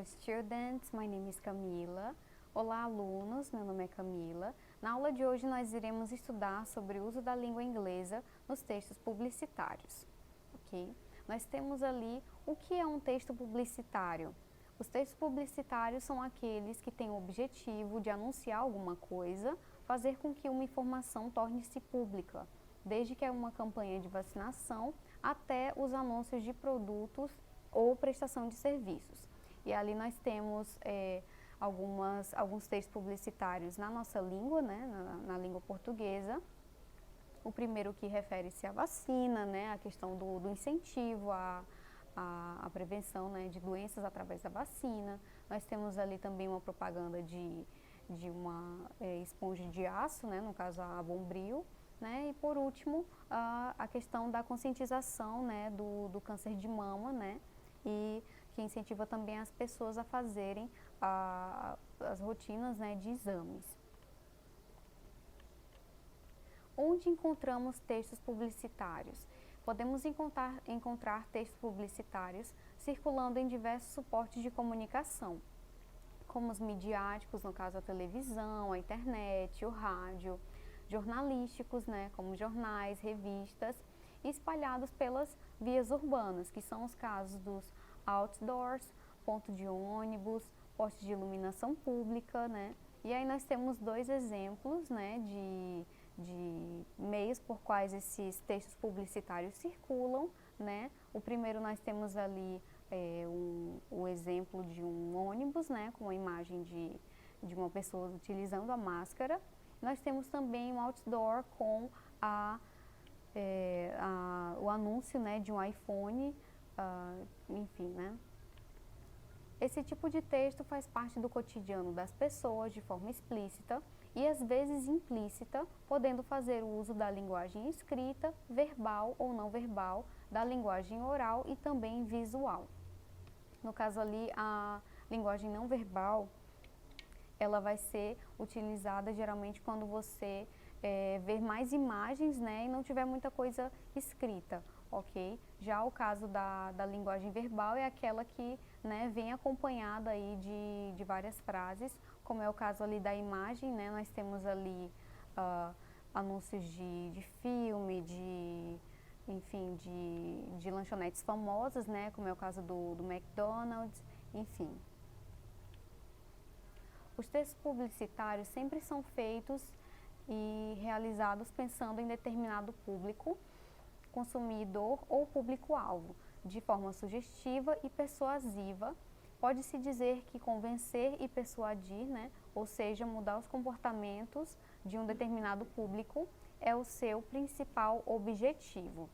students, my name is Camila. Olá, alunos, meu nome é Camila. Na aula de hoje nós iremos estudar sobre o uso da língua inglesa nos textos publicitários, ok? Nós temos ali o que é um texto publicitário. Os textos publicitários são aqueles que têm o objetivo de anunciar alguma coisa, fazer com que uma informação torne-se pública, desde que é uma campanha de vacinação até os anúncios de produtos ou prestação de serviços. E ali nós temos alguns textos publicitários na nossa língua, né, na língua portuguesa. O primeiro que refere-se à vacina, né, a questão do incentivo à prevenção, né, de doenças através da vacina. Nós temos ali também uma propaganda de uma esponja de aço, né, no caso a Bombril. Né? E por último, a questão da conscientização, né, do câncer de mama, né, e que incentiva também as pessoas a fazerem as rotinas, né, de exames. Onde encontramos textos publicitários? Podemos encontrar textos publicitários circulando em diversos suportes de comunicação, como os midiáticos, no caso a televisão, a internet, o rádio, jornalísticos, né, como jornais, revistas, espalhados pelas vias urbanas, que são os casos dos outdoors, ponto de ônibus, postes de iluminação pública, né? E aí nós temos dois exemplos, né, de meios por quais esses textos publicitários circulam, né? O primeiro nós temos ali o exemplo de um ônibus, né, com a imagem de uma pessoa utilizando a máscara. Nós temos também um outdoor com o anúncio, né, de um iPhone, enfim, né. Esse tipo de texto faz parte do cotidiano das pessoas de forma explícita e às vezes implícita, podendo fazer o uso da linguagem escrita, verbal ou não verbal, da linguagem oral e também visual. No caso ali, a linguagem não verbal, ela vai ser utilizada geralmente quando você ver mais imagens, né, e não tiver muita coisa escrita, ok? Já o caso da linguagem verbal é aquela que, né, vem acompanhada aí de várias frases, como é o caso ali da imagem, né, nós temos ali anúncios de filme, enfim, de lanchonetes famosas, né, como é o caso do McDonald's, enfim. Os textos publicitários sempre são feitos e realizados pensando em determinado público, consumidor ou público-alvo, de forma sugestiva e persuasiva. Pode-se dizer que convencer e persuadir, né, ou seja, mudar os comportamentos de um determinado público, é o seu principal objetivo.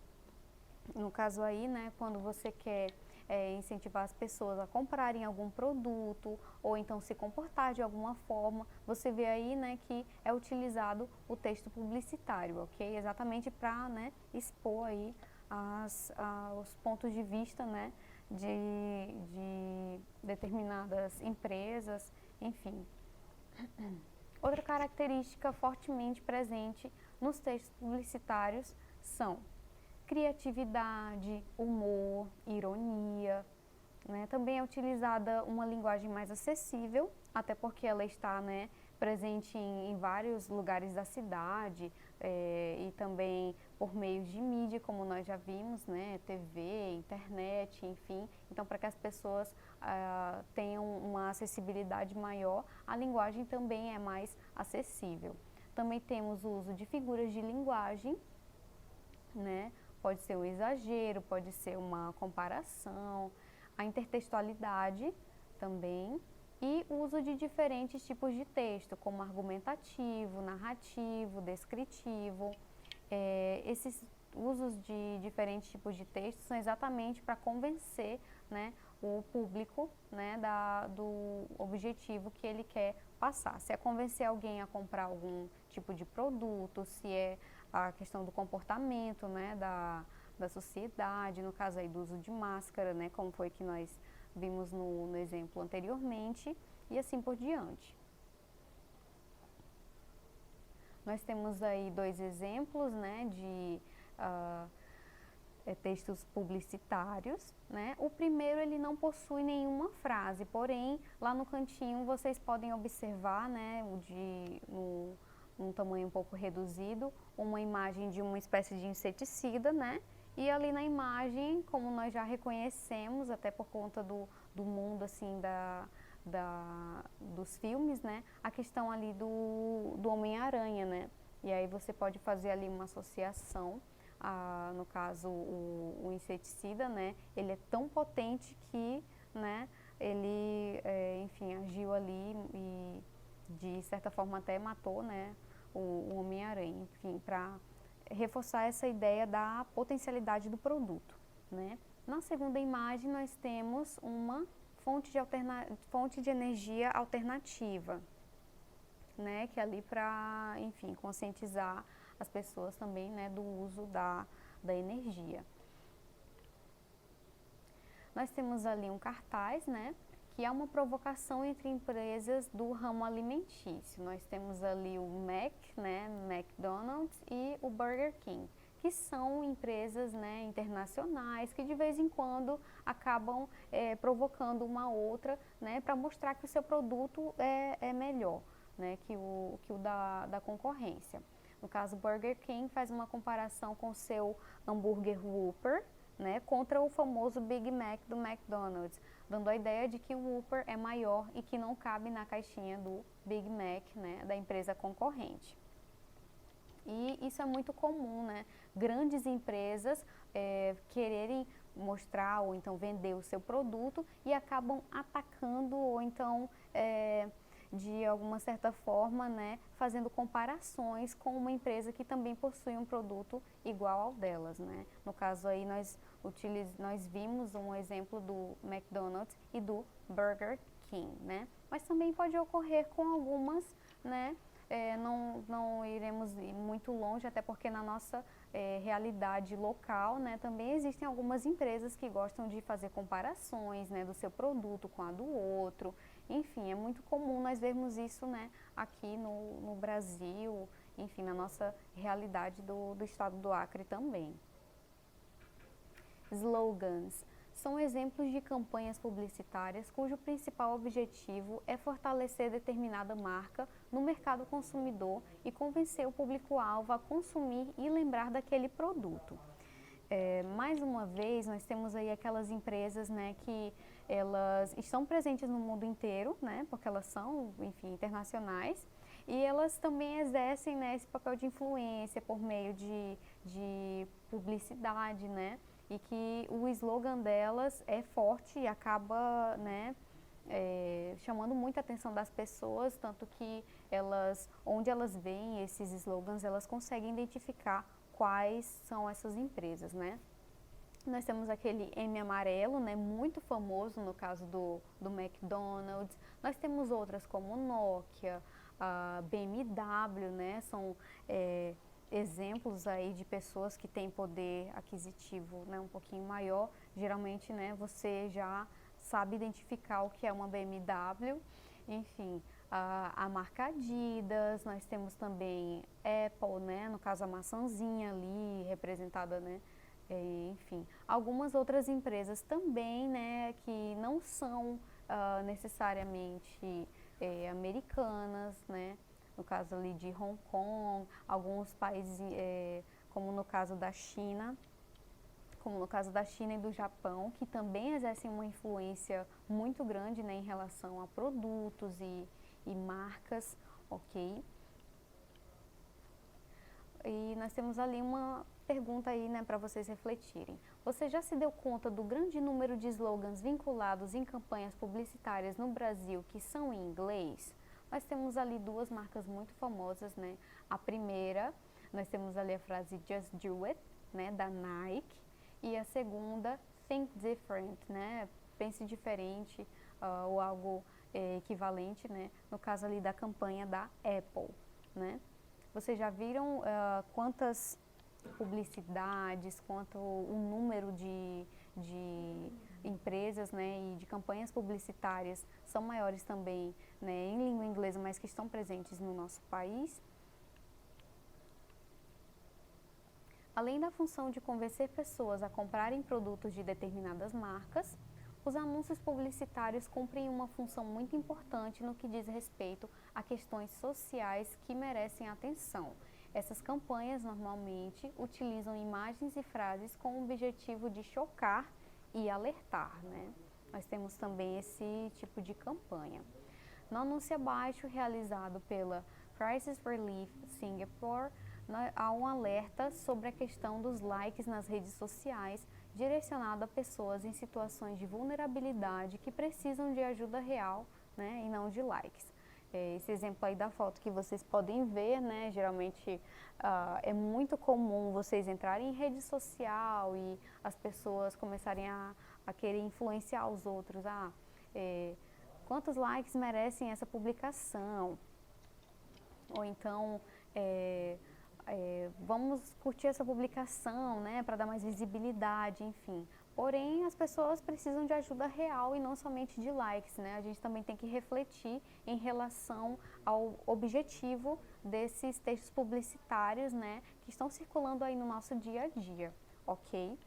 No caso aí, né, quando você quer incentivar as pessoas a comprarem algum produto ou então se comportar de alguma forma, você vê aí, né, que é utilizado o texto publicitário, ok? Exatamente para, né, expor aí os pontos de vista, né, de determinadas empresas, enfim. Outra característica fortemente presente nos textos publicitários são criatividade, humor, ironia, né? Também é utilizada uma linguagem mais acessível, até porque ela está, né, presente em vários lugares da cidade e também por meio de mídia, como nós já vimos, né, TV, internet, enfim. Então, para que as pessoas tenham uma acessibilidade maior, a linguagem também é mais acessível. Também temos o uso de figuras de linguagem, né? Pode ser um exagero, pode ser uma comparação, a intertextualidade também e o uso de diferentes tipos de texto, como argumentativo, narrativo, descritivo. Esses usos de diferentes tipos de texto são exatamente para convencer, né, o público, né, do objetivo que ele quer passar. Se é convencer alguém a comprar algum tipo de produto, se é a questão do comportamento, né, da sociedade, no caso aí do uso de máscara, né, como foi que nós vimos no exemplo anteriormente, e assim por diante. Nós temos aí dois exemplos, né, textos publicitários, né? O primeiro ele não possui nenhuma frase, porém lá no cantinho vocês podem observar, né, num tamanho um pouco reduzido, uma imagem de uma espécie de inseticida, né? E ali na imagem, como nós já reconhecemos, até por conta do mundo assim dos filmes, né? A questão ali do Homem-Aranha, né? E aí você pode fazer ali uma associação. No caso o inseticida, né, ele é tão potente que, né, ele, enfim, agiu ali e de certa forma até matou, né, o Homem-Aranha, enfim, para reforçar essa ideia da potencialidade do produto, né. Na segunda imagem nós temos uma fonte de energia alternativa, né, que é ali para, enfim, conscientizar as pessoas também, né, do uso da energia. Nós temos ali um cartaz, né, que é uma provocação entre empresas do ramo alimentício. Nós temos ali o Mac, né, McDonald's e o Burger King, que são empresas, né, internacionais que de vez em quando acabam provocando uma outra, né, para mostrar que o seu produto é melhor, né, que o da concorrência. No caso, o Burger King faz uma comparação com o seu hambúrguer Whopper, né, contra o famoso Big Mac do McDonald's, dando a ideia de que o Whopper é maior e que não cabe na caixinha do Big Mac, né, da empresa concorrente. E isso é muito comum, né? Grandes empresas quererem mostrar ou então vender o seu produto e acabam atacando ou então de alguma certa forma, né, fazendo comparações com uma empresa que também possui um produto igual ao delas, né. No caso aí nós vimos um exemplo do McDonald's e do Burger King, né. Mas também pode ocorrer com algumas, né, não iremos ir muito longe, até porque na nossa realidade local, né, também existem algumas empresas que gostam de fazer comparações, né, do seu produto com a do outro. Enfim, é muito comum nós vermos isso, né, aqui no Brasil, enfim, na nossa realidade do estado do Acre também. Slogans são exemplos de campanhas publicitárias cujo principal objetivo é fortalecer determinada marca no mercado consumidor e convencer o público-alvo a consumir e lembrar daquele produto. Mais uma vez, nós temos aí aquelas empresas, né, que elas estão presentes no mundo inteiro, né, porque elas são, enfim, internacionais, e elas também exercem, né, esse papel de influência por meio de publicidade, né, e que o slogan delas é forte e acaba, né, chamando muita atenção das pessoas, tanto que onde elas veem esses slogans, elas conseguem identificar quais são essas empresas, né? Nós temos aquele M amarelo, né, muito famoso no caso do McDonald's. Nós temos outras como Nokia, a BMW, né, são exemplos aí de pessoas que têm poder aquisitivo, né, um pouquinho maior. Geralmente, né, você já sabe identificar o que é uma BMW. Enfim, a marca Adidas, nós temos também Apple, né, no caso a maçãzinha ali representada, né, enfim, algumas outras empresas também, né, que não são necessariamente americanas, né, no caso ali de Hong Kong, alguns países, como no caso da China, e do Japão, que também exercem uma influência muito grande, né, em relação a produtos e marcas, ok? E nós temos ali uma pergunta aí, né, para vocês refletirem. Você já se deu conta do grande número de slogans vinculados em campanhas publicitárias no Brasil que são em inglês? Nós temos ali duas marcas muito famosas, né? A primeira, nós temos ali a frase Just Do It, né, da Nike, e a segunda, Think Different, né, pense diferente, ou algo equivalente, né, no caso ali da campanha da Apple, né. Vocês já viram quantas publicidades, quanto o número de empresas, né, e de campanhas publicitárias são maiores também, né, em língua inglesa, mas que estão presentes no nosso país? Além da função de convencer pessoas a comprarem produtos de determinadas marcas, os anúncios publicitários cumprem uma função muito importante no que diz respeito a questões sociais que merecem atenção. Essas campanhas normalmente utilizam imagens e frases com o objetivo de chocar e alertar, né? Nós temos também esse tipo de campanha. No anúncio abaixo, realizado pela Crisis Relief Singapore, há um alerta sobre a questão dos likes nas redes sociais, direcionado a pessoas em situações de vulnerabilidade que precisam de ajuda real, né, e não de likes. Esse exemplo aí da foto que vocês podem ver, né, geralmente é muito comum vocês entrarem em rede social e as pessoas começarem a querer influenciar os outros. Quantos likes merecem essa publicação? Ou então, vamos curtir essa publicação, né, para dar mais visibilidade, enfim. Porém, as pessoas precisam de ajuda real e não somente de likes, né? A gente também tem que refletir em relação ao objetivo desses textos publicitários, né, que estão circulando aí no nosso dia a dia, ok?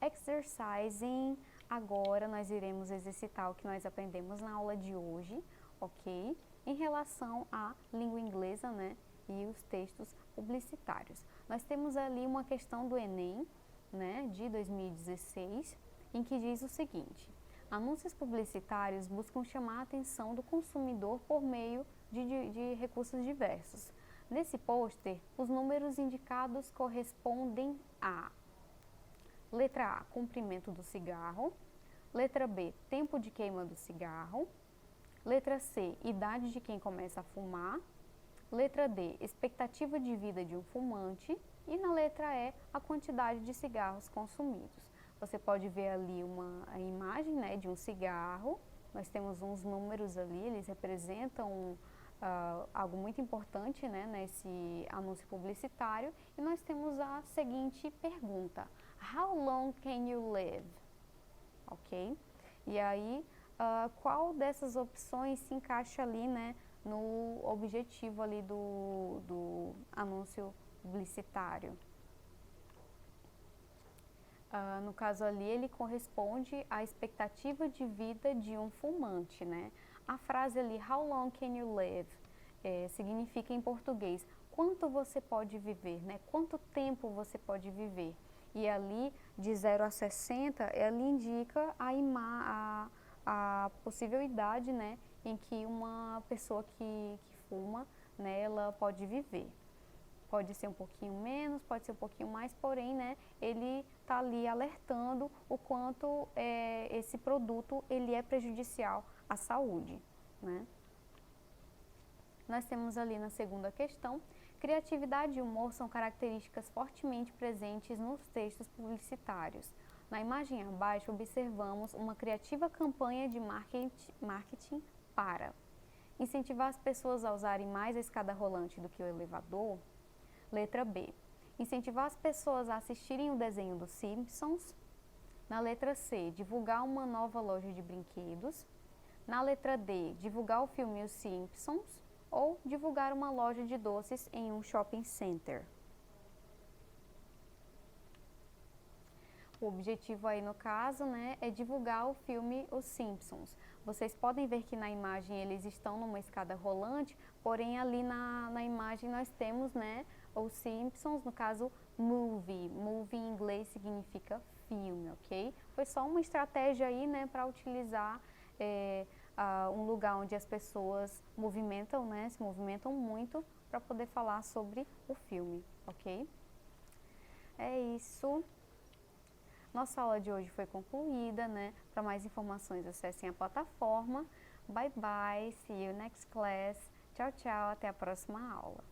Exercising, agora nós iremos exercitar o que nós aprendemos na aula de hoje, ok? Em relação à língua inglesa, né, e os textos publicitários. Nós temos ali uma questão do Enem, né, de 2016, em que diz o seguinte: anúncios publicitários buscam chamar a atenção do consumidor por meio de recursos diversos. Nesse pôster, os números indicados correspondem a: letra A, comprimento do cigarro; letra B, tempo de queima do cigarro; letra C, idade de quem começa a fumar; letra D, expectativa de vida de um fumante; e na letra E, a quantidade de cigarros consumidos. Você pode ver ali a imagem, né, de um cigarro. Nós temos uns números ali, eles representam algo muito importante, né, nesse anúncio publicitário. E nós temos a seguinte pergunta: How long can you live? Ok? E aí, qual dessas opções se encaixa ali, né, no objetivo ali do anúncio publicitário? No caso ali, ele corresponde à expectativa de vida de um fumante, né? A frase ali, how long can you live, significa em português, quanto você pode viver, né? Quanto tempo você pode viver? E ali, de 0 a 60, ele indica a possível idade, né, em que uma pessoa que fuma, né, ela pode viver. Pode ser um pouquinho menos, pode ser um pouquinho mais, porém, né, ele está ali alertando o quanto esse produto ele é prejudicial à saúde, né? Nós temos ali na segunda questão: criatividade e humor são características fortemente presentes nos textos publicitários. Na imagem abaixo, observamos uma criativa campanha de marketing para incentivar as pessoas a usarem mais a escada rolante do que o elevador. Letra B, incentivar as pessoas a assistirem o desenho dos Simpsons. Na letra C, divulgar uma nova loja de brinquedos. Na letra D, divulgar o filme Os Simpsons. Ou divulgar uma loja de doces em um shopping center. O objetivo aí no caso, né, é divulgar o filme Os Simpsons. Vocês podem ver que na imagem eles estão numa escada rolante, porém ali na imagem nós temos, né, os Simpsons, no caso movie. Movie em inglês significa filme, ok? Foi só uma estratégia aí, né, para utilizar um lugar onde as pessoas movimentam, né, se movimentam muito, para poder falar sobre o filme, ok? É isso. Nossa aula de hoje foi concluída, né? Para mais informações, acessem a plataforma. Bye bye, see you next class. Tchau, tchau, até a próxima aula.